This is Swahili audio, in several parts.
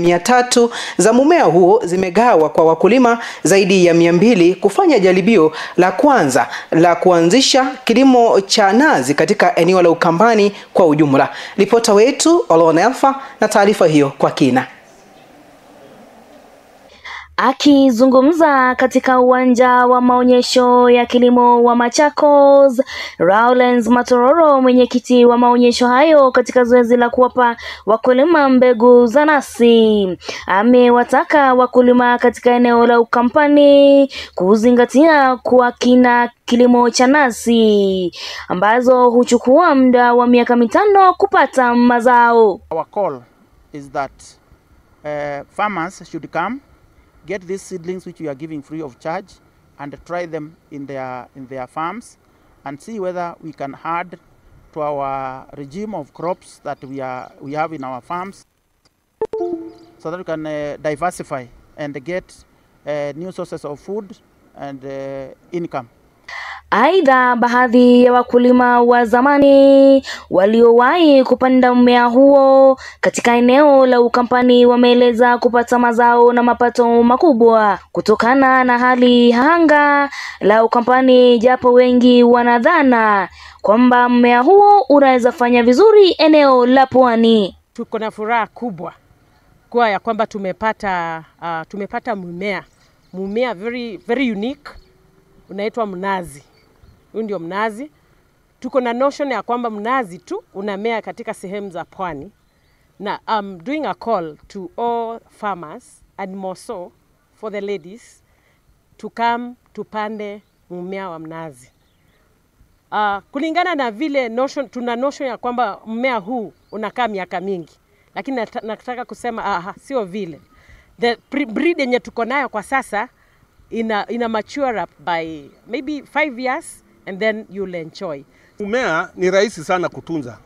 300 za mmea huo zimegawa kwa wakulima zaidi ya 200 kufanya jaribio la kwanza la kuanzisha kilimo cha nazi katika eneo la Ukambani kwa ujumla. Ripota wetu Olone Alpha na taarifa hiyo kwa kina. Akizungumza katika uwanja wa maonyesho ya kilimo wa Machakos, Lawrence Matororo, mwenyekiti wa maonyesho hayo katika zoezi la kuwapa wakulima mbegu za nasi, amewataka wakulima katika eneo la Ukambani kuzingatia kwa kina kilimo cha nasi ambazo huchukua muda wa miaka 5 kupata mazao. Our call is that farmers should come, get these seedlings which we are giving free of charge, and try them in their farms and see whether we can add to our regime of crops that we have in our farms, so that we can diversify and get new sources of food and income. Aidha, baadhi ya wakulima wa zamani waliowahi kupanda mmea huo katika eneo la Ukambani wameeleza kupata mazao na mapato makubwa kutokana na hali anga la Ukambani, japo wengi wanadhana kwamba mmea huo unaweza fanya vizuri eneo la pwani. Tuko na furaha kubwa kwa ya kwamba tumepata mmea very unique, unaitwa mnazi. Huu ndio mnazi. Tuko na notion ya kwamba mnazi tu unamea katika sehemu za pwani, na I'm doing a call to all farmers and more so for the ladies to come tupande mmea wa mnazi. Kulingana na vile tuna notion ya kwamba mmea huu unakaa miaka mingi, lakini nataka kusema sio vile. The breed yenye tuko nayo kwa sasa ina mature up by maybe 5 years, and then you'll enjoy. Mmea ni rahisi sana kutunza.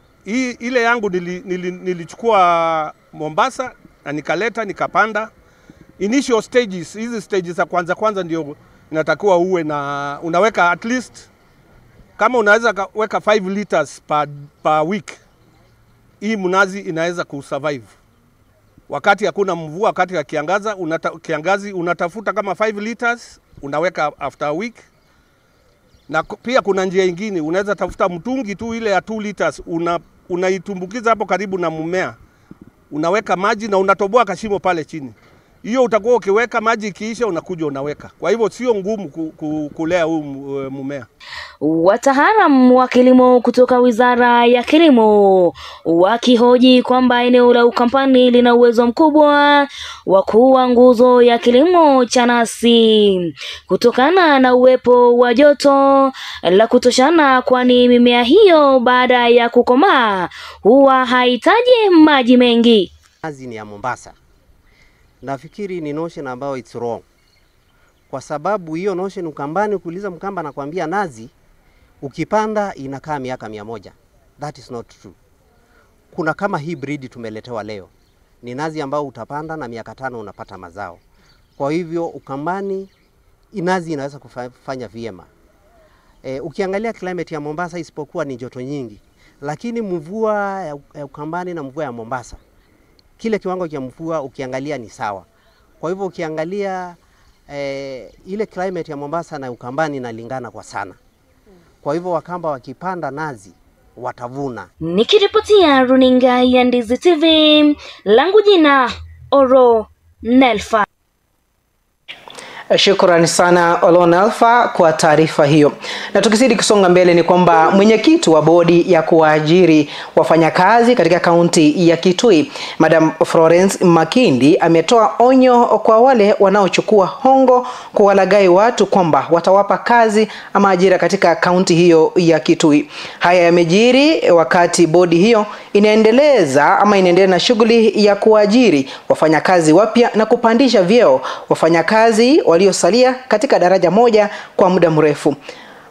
Ile yangu nilichukua Mombasa na nikaleta nikapanda. Initial stages, hizi stages za kwanza ndio inatakiwa uwe na unaweka at least, kama unaweza weka 5 liters per week, hii mnazi inaweza kusurvive. Wakati hakuna mvua, wakati ya kiangazi unatafuta kama 5 liters unaweka after a week. Na pia kuna njia nyingine, unaweza tafuta mtungi tu ile ya 2 liters, unaitumbukiza hapo karibu na mmea, unaweka maji na unatoboa kashimo pale chini. Hiyo utakuwa ukiweka maji ikiisha unakuja unaweka. Kwa hivyo sio ngumu kulea huu mmea. Wataalamu wa kilimo kutoka Wizara ya Kilimo wakihoji kwamba eneo la Ukambani lina uwezo mkubwa wa kuwa nguzo ya kilimo cha nasi kutokana na uwepo wa joto la kutoshana, kwani mimea hiyo baada ya kukomaa huwa haihitaji maji mengi. Nazi ni ya Mombasa. Nafikiri ni notion ambayo it's wrong. Kwa sababu hiyo notion Ukambani, kuuliza Mkamba na kuambia nazi ukipanda inakaa miaka 100. That is not true. Kuna kama hii breed tumeletewa leo, ni nazi ambao utapanda na miaka 5 unapata mazao. Kwa hivyo Ukambani nazi inaweza kufanya vyema. Ukiangalia climate ya Mombasa isipokuwa ni joto nyingi, lakini mvua ya Ukambani na mvua ya Mombasa, kile kiwango cha mvua ukiangalia ni sawa. Kwa hivyo ukiangalia ile climate ya Mombasa na Ukambani inalingana kwa sana. Kwa hivyo Wakamba wakipanda nazi watavuna. Nikiripotia runinga ya Ndizi TV, langu jina Oro Nelfa. Shukrani sana Olone Alpha kwa taarifa hiyo. Na tukizidi kusonga mbele ni kwamba mwenyekiti wa bodi ya kuajiri wafanyakazi katika kaunti ya Kitui, Madam Florence Makindi, ametoa onyo kwa wale wanaochukua hongo kuwalaghai watu kwamba watawapa kazi ama ajira katika kaunti hiyo ya Kitui. Haya yamejiri wakati bodi hiyo inaendelea na shughuli ya kuajiri wafanyakazi wapya na kupandisha vyeo wafanyakazi waliosalia katika daraja moja kwa muda mrefu.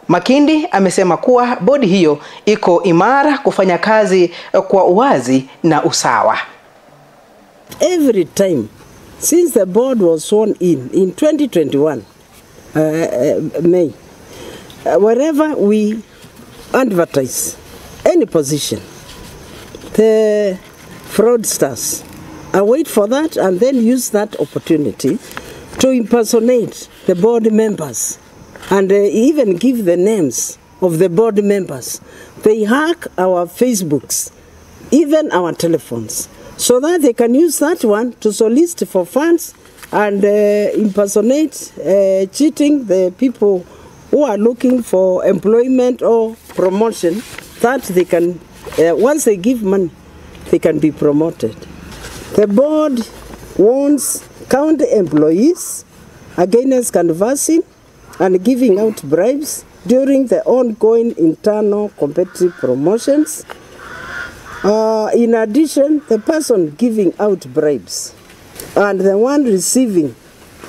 Makindi amesema kuwa bodi hiyo iko imara kufanya kazi kwa uwazi na usawa. Every time since the board was sworn in 2021 May, wherever we advertise any position, the fraudsters wait for that and then use that opportunity to impersonate the board members and even give the names of the board members. They hack our Facebooks, even our telephones, so that they can use that one to solicit for funds and impersonate, cheating the people who are looking for employment or promotion, that they can, once they give money, they can be promoted. The board warns county employees against canvassing and giving out bribes during the ongoing internal competitive promotions. In addition, the person giving out bribes and the one receiving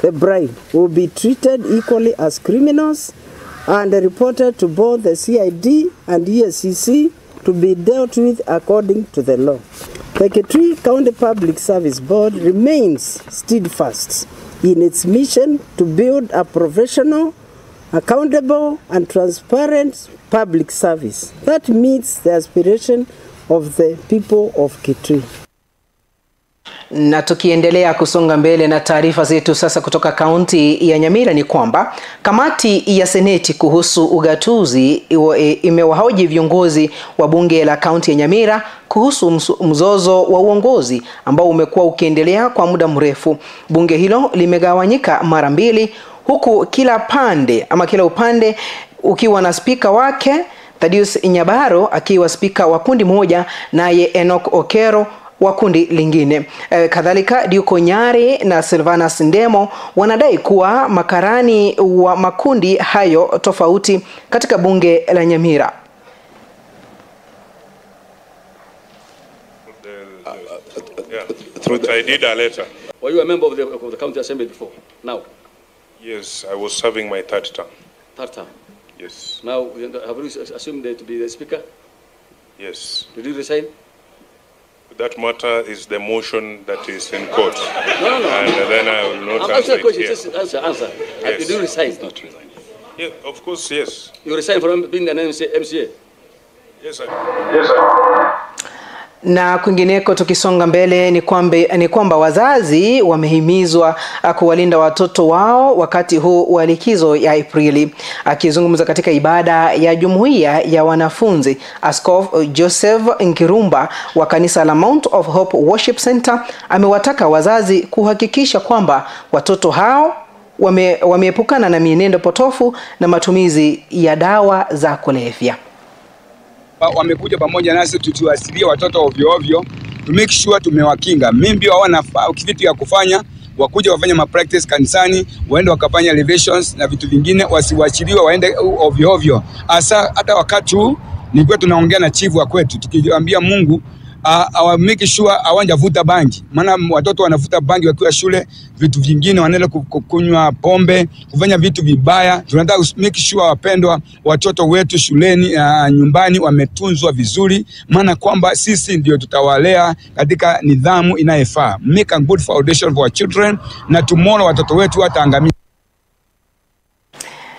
the bribe will be treated equally as criminals and reported to both the CID and ESCC to be dealt with according to the law. The Kitui County Public Service Board remains steadfast in its mission to build a professional, accountable and transparent public service that meets the aspiration of the people of Kitui. Na tukiendelea kusonga mbele na taarifa zetu sasa kutoka kaunti ya Nyamira ni kwamba kamati ya seneti kuhusu ugatuzi imewahoji viongozi wa bunge la kaunti ya Nyamira kuhusu mzozo wa uongozi ambao umekuwa ukiendelea kwa muda mrefu. Bunge hilo limegawanyika mara mbili, huku kila upande ukiwa na spika wake, Thaddeus Nyabaro akiwa spika wa kundi moja naye Enoch Okero wa kundi lingine. Kadhalika Diuko Nyari na Silvanus Ndemo wanadai kuwa makarani wa makundi hayo tofauti katika bunge la Nyamira. I did a letter. Were you a member of the county assembly before? Now? Yes, I was serving my third term. Third term? Yes. Now, have you assumed to be the speaker? Yes. Did you resign? That matter is the motion that is in court. No. And then I will not answer the question. Just answer. Yes. Did you resign? Not resign. Yeah, of course, yes. You resigned from being an MCA? Yes, sir. Na kwingineko tukisonga mbele ni kwamba wazazi wamehimizwa kuwalinda watoto wao wakati huu wa likizo ya Aprili. Akizungumza katika ibada ya jumuiya ya wanafunzi, Askofu Joseph Nkirumba wa kanisa la Mount of Hope Worship Center amewataka wazazi kuhakikisha kwamba watoto hao wameepukana na mienendo potofu na matumizi ya dawa za kulevya. Wamekuja pamoja nasi tutuasilie watoto ovyo ovyo, to make sure tumewakinga. Mimi hawana kitu ya kufanya, wakuja wafanya ma practice kanisani, waende wakafanya elevations na vitu vingine, wasiwachiliwe waende ovyo ovyo. Asa hata wakati huu nilikuwa tunaongea na chief wa kwetu tukiambia Mungu make sure hawajavuta bangi, maana watoto wanavuta bangi wakiwa shule, vitu vingine wanaenda kunywa pombe, kufanya vitu vibaya. Tunataka make sure wapendwa watoto wetu shuleni, nyumbani wametunzwa vizuri, maana kwamba sisi ndio tutawalea katika nidhamu inayofaa. Make a good foundation for our children, na tomorrow watoto wetu wataangamia.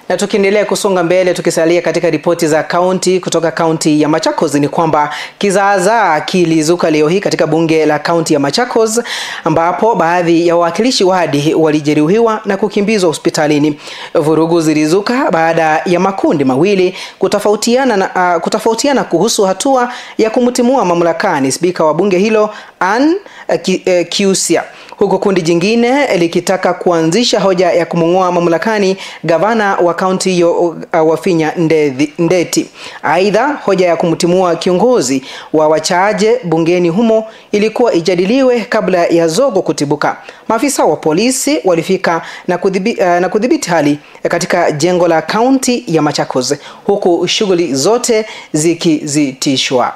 Na tukiendelea kusonga mbele tukisalia katika ripoti za kaunti kutoka kaunti ya Machakos ni kwamba kizaazaa kilizuka leo hii katika bunge la kaunti ya Machakos, ambapo baadhi ya wawakilishi wadi walijeruhiwa na kukimbizwa hospitalini. Vurugu zilizuka baada ya makundi mawili kutofautiana kuhusu hatua ya kumtimua mamlakani spika wa bunge hilo Ann Kiusia, huku kundi jingine likitaka kuanzisha hoja ya kumng'oa mamlakani gavana wa kaunti hiyo Wafinya Ndeti. Aidha, hoja ya kumtimua kiongozi wa wachache bungeni humo ilikuwa ijadiliwe kabla ya zogo kutibuka. Maafisa wa polisi walifika na kudhibiti hali katika jengo la kaunti ya Machakos, huku shughuli zote zikizitishwa.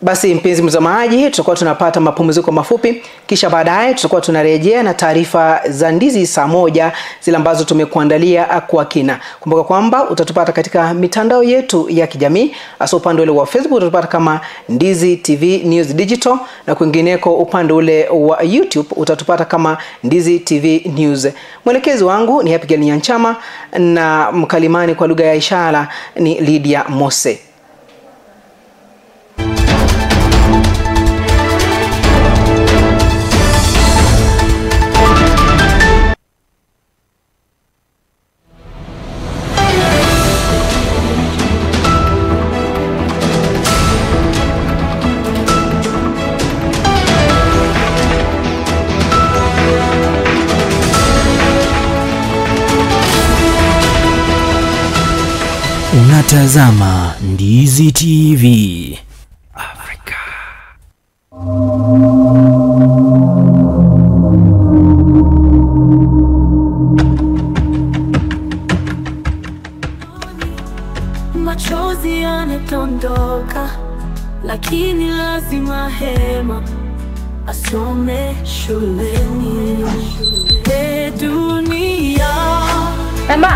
Basi mpenzi mtazamaji, tutakuwa tunapata mapumziko mafupi, kisha baadaye tutakuwa tunarejea na taarifa za ndizi saa 1 zile ambazo tumekuandalia kwa kina. Kumbuka kwamba utatupata katika mitandao yetu ya kijamii, hasa upande ule wa Facebook utatupata kama Ndizi TV News Digital, na kwingineko upande ule wa YouTube utatupata kama Ndizi TV News. Mwelekezi wangu ni Abigail Nyanchama na mkalimani kwa lugha ya ishara ni Lydia Mose. Unatazama Ndizi TV Afrika. Machozi yanadondoka, lakini lazima hema asome shuleni. Dunia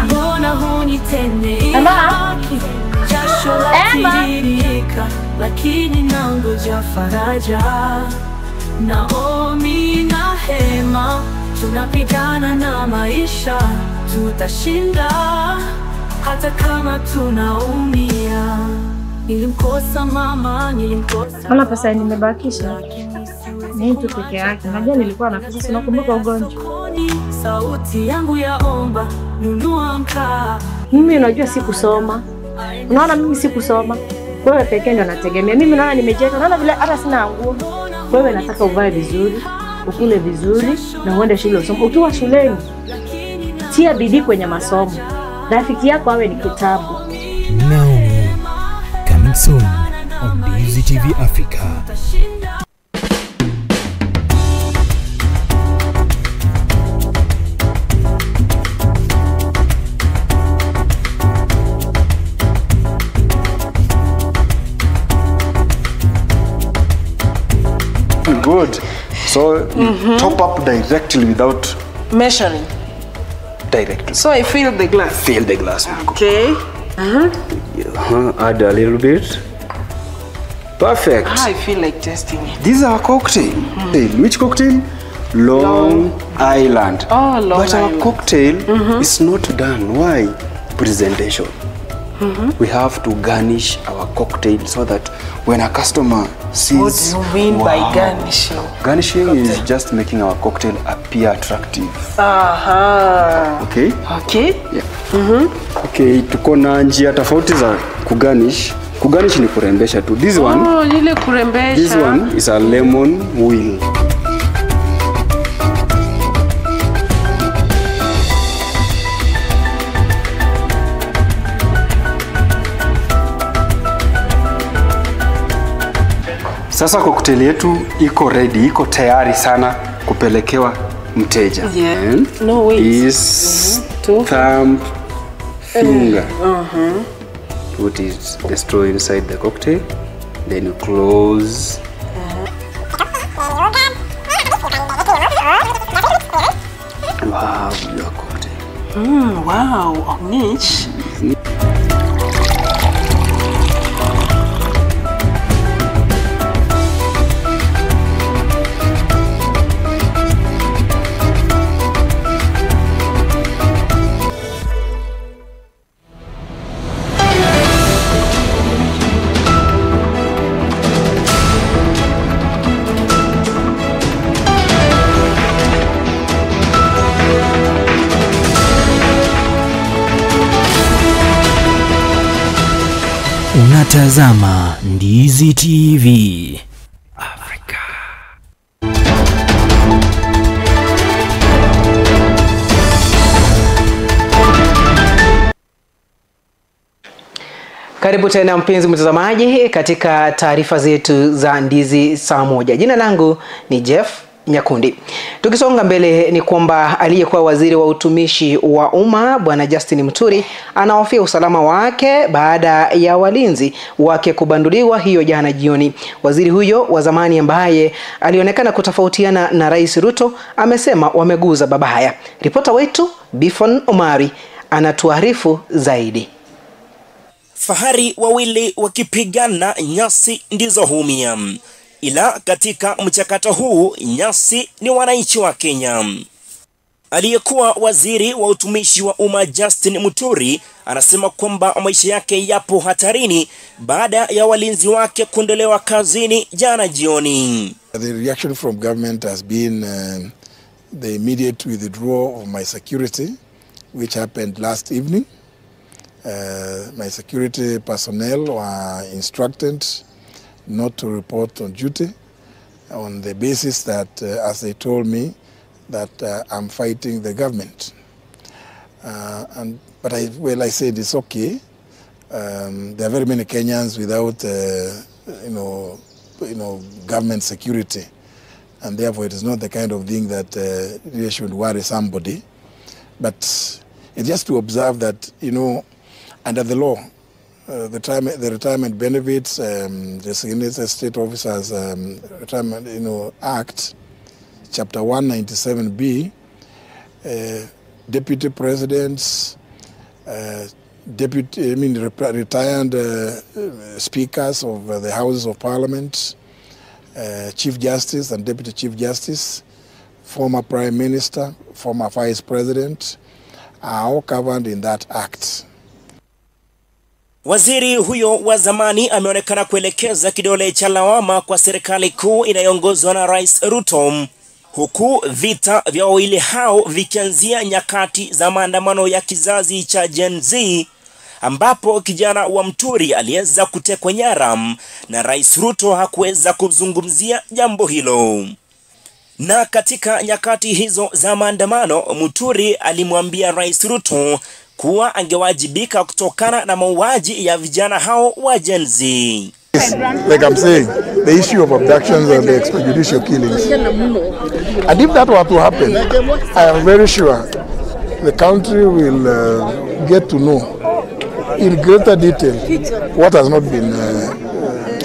mbona hunitendea haki? Jasho latiririka, lakini nangoja faraja. Naomi na Hema tunapigana na maisha, tutashinda hata kama tunaumia. Nilimkosa mama, nilimkosa. Wala pesa nimebakisha ni mtu peke yake. Najua nilikuwa na pesa, sinakumbuka ugonjwa. Sauti yangu yaomba, nunua mkaa. Mimi unajua sikusoma. Unaona mimi sikusoma. Wewe pekee ndio nategemea. Mimi naona nimejenga. Naona vile hata sina nguo. Wewe nataka uvae vizuri, ukule vizuri na uende shule usome. Ukiwa shuleni, tia bidii kwenye masomo. Rafiki yako awe ni kitabu. Naomi, coming soon on Ndizi TV Africa. Good. So top up directly without measuring. Directly. So I fill the glass. Fill the glass. Okay. Add a little bit. Perfect. I feel like testing it. This is our cocktail. Which cocktail? Long Island. Oh, Long But Island. our cocktail is not done. Why? Presentation. We have to garnish our cocktail so that when a customer sees... What do you mean by garnishing? Garnishing is just making our cocktail appear attractive. Okay? Okay. Yeah. Okay, tuko na njia tofauti za kugarnish. Kugarnish ni kurembesha tu. This one, lile kurembesha. this one is a lemon wheel. Sasa cocktail yetu iko ready, iko tayari sana kupelekewa mteja. Yeah. And No wait. is thumb finger. Put it, the straw inside the cocktail, then you close. You have your cocktail. Wow, niche. Unatazama Ndizi TV Africa. Karibu tena mpenzi mtazamaji katika taarifa zetu za Ndizi saa 1. Jina langu ni Jeff Nyakundi. Tukisonga mbele ni kwamba aliyekuwa waziri wa utumishi wa umma Bwana Justin Muturi anahofia usalama wake baada ya walinzi wake kubanduliwa hiyo jana jioni. Waziri huyo wa zamani ambaye alionekana kutofautiana na Rais Ruto amesema wameguza babaya. Ripota wetu Bifon Omari anatuarifu zaidi. Fahari wawili wakipigana, nyasi ndizo humia. Ila katika mchakato huu nyasi ni wananchi wa Kenya. Aliyekuwa waziri wa utumishi wa umma Justin Muturi anasema kwamba maisha yake yapo hatarini baada ya walinzi wake kuondolewa kazini jana jioni. The reaction from government has been the immediate withdrawal of my security, which happened last evening. My security personnel were instructed not to report on duty on the basis that, as they told me, that I'm fighting the government. But I said it's okay. There are very many Kenyans without, government security, and therefore it is not the kind of thing that really should worry somebody. But it's just to observe that, under the law, the retirement benefits, the Designated State Officers Retirement Act, Chapter 197B, deputy presidents, retired speakers of the Houses of Parliament, Chief Justice and Deputy Chief Justice, former Prime Minister, former Vice President, are all covered in that act. Waziri huyo wa zamani ameonekana kuelekeza kidole cha lawama kwa serikali kuu inayoongozwa na Rais Ruto, huku vita vya wawili hao vikianzia nyakati za maandamano ya kizazi cha Gen Z, ambapo kijana wa Muturi aliweza kutekwa nyara na Rais Ruto hakuweza kuzungumzia jambo hilo. Na katika nyakati hizo za maandamano, Muturi alimwambia Rais Ruto kuwa angewajibika kutokana na mauaji ya vijana hao wa Gen Z. Like I'm saying, the issue of abductions and the extrajudicial killings. And if that were to happen, I am very sure the country will get to know in greater detail what has not been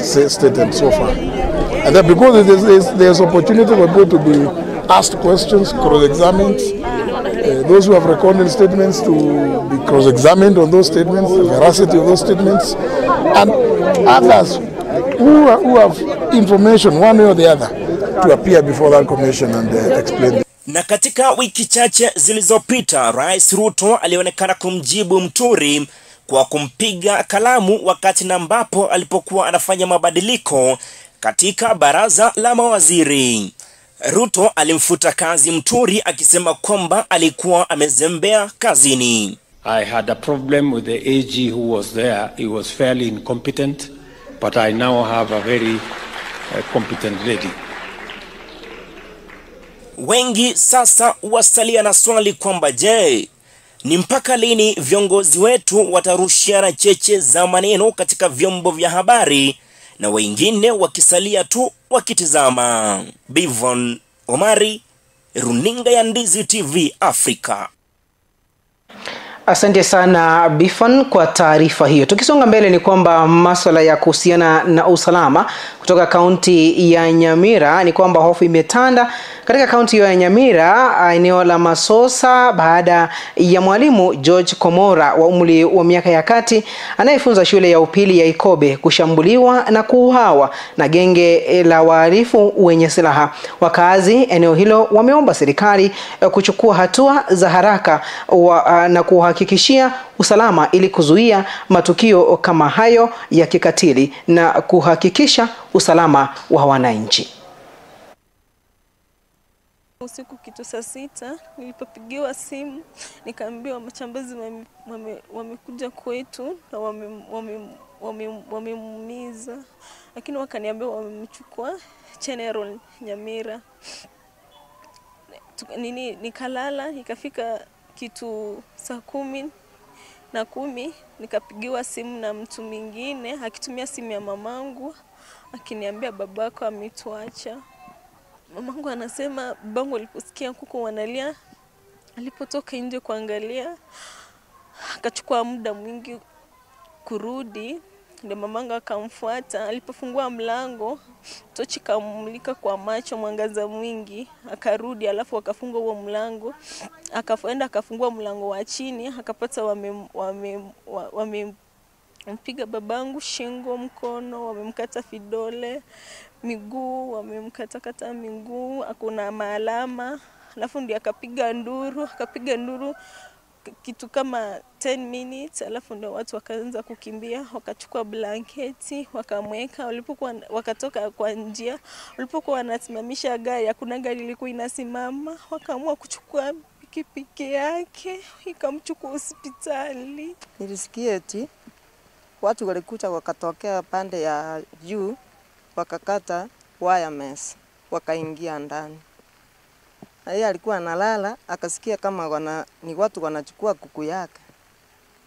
stated so far. And that because there's opportunity for people to be asked questions, cross-examined, those who have recorded statements to be cross-examined on those statements, the veracity of those statements, and others who have information one way or the other to appear before that commission and explain. Na katika wiki chache zilizopita, Rais Ruto alionekana kumjibu Muturi kwa kumpiga kalamu wakati ambapo alipokuwa anafanya mabadiliko katika baraza la mawaziri. Ruto alimfuta kazi Muturi akisema kwamba alikuwa amezembea kazini. I had a problem with the AG who was there. He was fairly incompetent, but I now have a very competent lady. Wengi sasa wasalia na swali kwamba je, ni mpaka lini viongozi wetu watarushiana cheche za maneno katika vyombo vya habari na wengine wakisalia tu wakitizama? Bivon Omari, runinga ya Ndizi TV Afrika. Asante sana Bifon kwa taarifa hiyo. Tukisonga mbele ni kwamba masuala ya kuhusiana na usalama kutoka kaunti ya Nyamira ni kwamba hofu imetanda katika kaunti ya Nyamira, eneo la Masosa, baada ya mwalimu George Komora wa umri wa miaka ya kati anayefunza shule ya upili ya Ikobe kushambuliwa na kuuawa na genge la wahalifu wenye silaha. Wakazi eneo hilo wameomba serikali kuchukua hatua za haraka na kuhakikishia usalama ili kuzuia matukio kama hayo ya kikatili na kuhakikisha usalama wa wananchi. Usiku kitu saa 6 nilipopigiwa simu nikaambiwa machambazi wamekuja kwetu na wamemuumiza, lakini wakaniambia wamemchukua General Nyamira. Nikalala, ikafika kitu saa 10 nikapigiwa simu na mtu mwingine akitumia simu ya mamangu akiniambia babako ametuacha. mamangu anasema babangu aliposikia kuku wanalia, alipotoka nje kuangalia, akachukua muda mwingi kurudi. Ndio mamangu akamfuata. Alipofungua mlango, tochi kamulika kwa macho, mwangaza mwingi, akarudi. Alafu akafunga huo mlango, akaenda akafungua mlango wa chini, akapata wamempiga babangu shingo, mkono, wamemkata vidole, miguu, wamemkatakata miguu, akuna maalama. Alafu ndio akapiga nduru kitu kama 10 minutes. Alafu ndio watu wakaanza kukimbia, wakachukua blanketi, wakamweka. Wakatoka kwa njia, walipokuwa wanasimamisha gari, hakuna gari ilikuwa inasimama, wakaamua kuchukua pikipiki yake, ikamchukua hospitali. Nilisikia eti watu walikuja wakatokea pande ya juu, wakakata wireless, wakaingia ndani. Na yeye alikuwa analala, akasikia kama ni watu wanachukua kuku yake.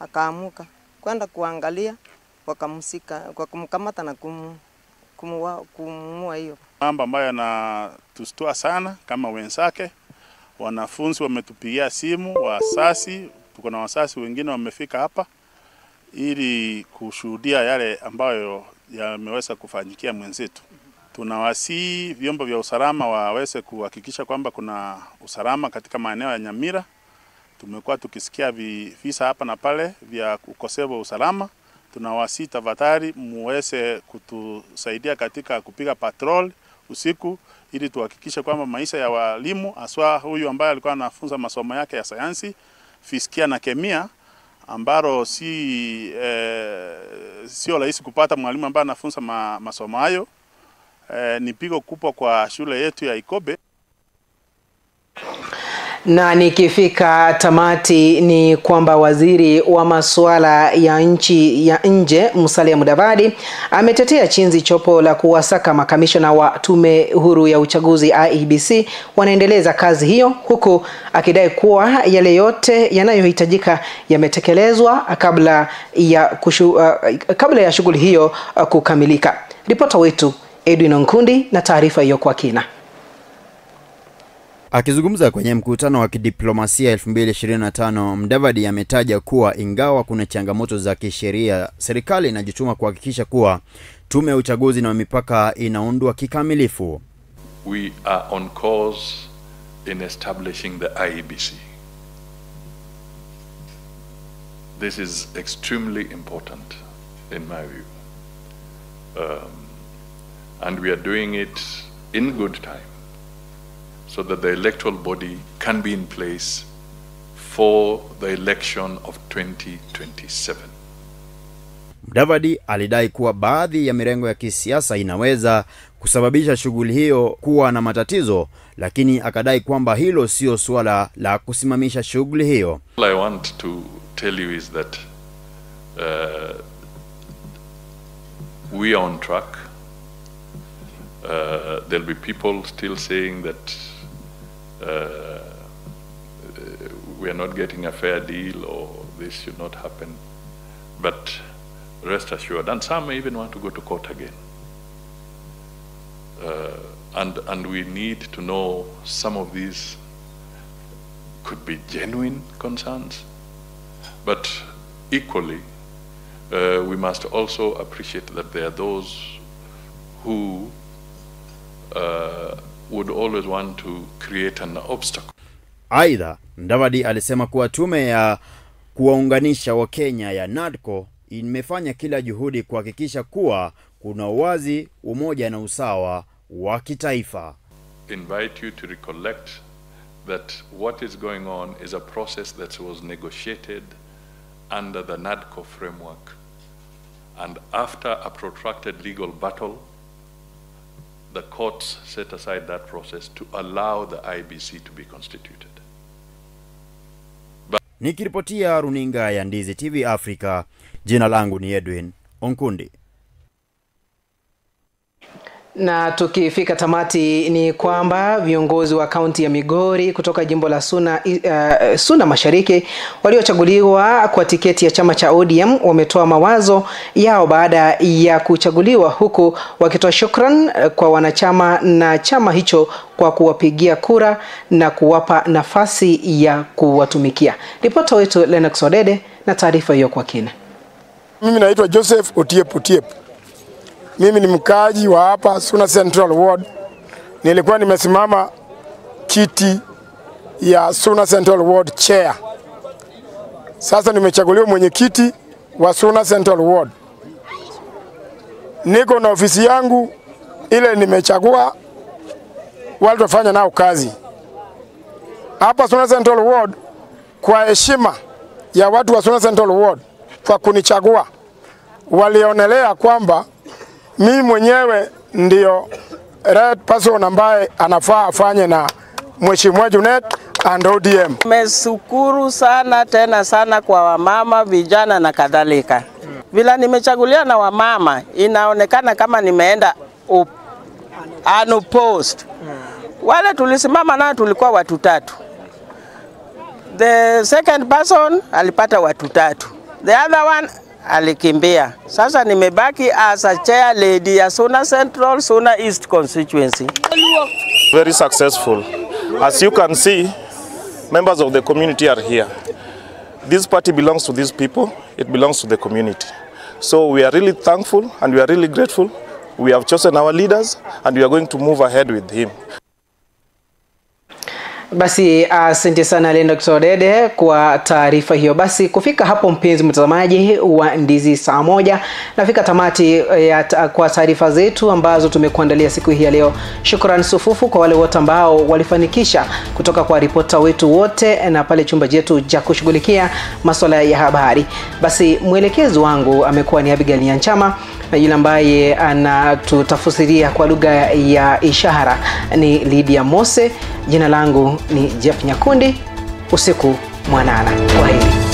Akaamuka kwenda kuangalia, wakamkamata na kumuua hiyo. Mambo ambayo yanatustua sana kama wenzake. Wanafunzi wametupigia simu, wasasi, tuko na wasasi wengine wamefika hapa ili kushuhudia yale ambayo yameweza kufanyikia mwenzetu. Tunawasihi vyombo vya usalama waweze kuhakikisha kwamba kuna usalama katika maeneo ya Nyamira. Tumekuwa tukisikia visa hapa na pale vya ukosefu wa usalama. Tunawasihi tafadhali muweze kutusaidia katika kupiga patrol usiku ili tuhakikishe kwamba maisha ya walimu, haswa huyu ambaye alikuwa anafunza masomo yake ya sayansi, fizikia na kemia, ambaro sio rahisi kupata mwalimu ambaye anafunza masomo hayo. Ni pigo kubwa kwa shule yetu ya Ikobe. Na nikifika tamati ni kwamba waziri wa masuala ya nchi ya nje Musalia Mudavadi ametetea chinzi chopo la kuwasaka makamishna wa tume huru ya uchaguzi IEBC wanaendeleza kazi hiyo, huku akidai kuwa yale yote yanayohitajika yametekelezwa kabla ya shughuli hiyo kukamilika. Ripota wetu Edwin Onkundi na taarifa hiyo kwa kina. Akizungumza kwenye mkutano wa kidiplomasia 2025, Mudavadi ametaja kuwa ingawa kuna changamoto za kisheria, serikali inajituma kuhakikisha kuwa tume ya uchaguzi na mipaka inaundwa kikamilifu. We are on course in establishing the IEBC. This is extremely important in my view. And we are doing it in good time, so that the electoral body can be in place for the election of 2027. Mudavadi alidai kuwa baadhi ya mirengo ya kisiasa inaweza kusababisha shughuli hiyo kuwa na matatizo, lakini akadai kwamba hilo sio swala la kusimamisha shughuli hiyo. All I want to tell you is that we are on track. There'll be people still saying that we are not getting a fair deal or this should not happen. But rest assured, and some even want to go to court again. And we need to know some of these could be genuine concerns, but equally we must also appreciate that there are those who would always want to create an obstacle. Aidha, Mudavadi alisema kuwa tume ya kuwaunganisha wa Kenya ya NADCO imefanya kila juhudi kuhakikisha kuwa kuna uwazi, umoja na usawa wa kitaifa. Invite you to recollect that what is going on is a process that was negotiated under the NADCO framework, and after a protracted legal battle, the courts set aside that process to allow the IEBC to be constituted. Nikiripotia runinga ya Ndizi TV Africa, jina langu ni Edwin Onkundi. Na tukifika tamati ni kwamba viongozi wa kaunti ya Migori kutoka jimbo la Suna Mashariki waliochaguliwa kwa tiketi ya chama cha ODM wametoa mawazo yao baada ya kuchaguliwa, huku wakitoa shukran kwa wanachama na chama hicho kwa kuwapigia kura na kuwapa nafasi ya kuwatumikia. Ripota wetu Lennox Odede na taarifa hiyo kwa kina. Mimi naitwa Joseph Otiep. Mimi ni mkaaji wa hapa Suna Central Ward. Nilikuwa nimesimama kiti ya Suna Central Ward chair. Sasa nimechaguliwa mwenyekiti wa Suna Central Ward. Niko na ofisi yangu ile nimechagua wale wafanya nao kazi. Hapa Suna Central Ward, kwa heshima ya watu wa Suna Central Ward kwa kunichagua, walionelea kwamba mimi mwenyewe ndio right person ambaye anafaa afanye na Mheshimiwa Junet and ODM. Nimeshukuru sana tena sana kwa wamama, vijana na kadhalika. Bila nimechagulia na wamama, inaonekana kama nimeenda unopposed. Wale tulisimama nao tulikuwa watu 3. The second person alipata watu 3. The other one alikimbia. Sasa nimebaki as a chair lady ya Suna Central, Suna East constituency. Very successful. As you can see, members of the community are here. This party belongs to these people. It belongs to the community. So we are really thankful and we are really grateful. We have chosen our leaders and we are going to move ahead with him. Basi asante sana Lennox Odede kwa taarifa hiyo. Basi kufika hapo mpenzi mtazamaji wa Ndizi saa moja, nafika tamati kwa taarifa zetu ambazo tumekuandalia siku hii ya leo. Shukrani sufufu kwa wale wote ambao walifanikisha kutoka kwa ripota wetu wote na pale chumba chetu cha kushughulikia masuala ya habari. Basi mwelekezi wangu amekuwa ni Abigail Nyanchama na yule ambaye anatutafsiria kwa lugha ya ishara ni Lydia Mose. Jina langu ni Jeff Nyakundi. Usiku mwanana. Kwaheri.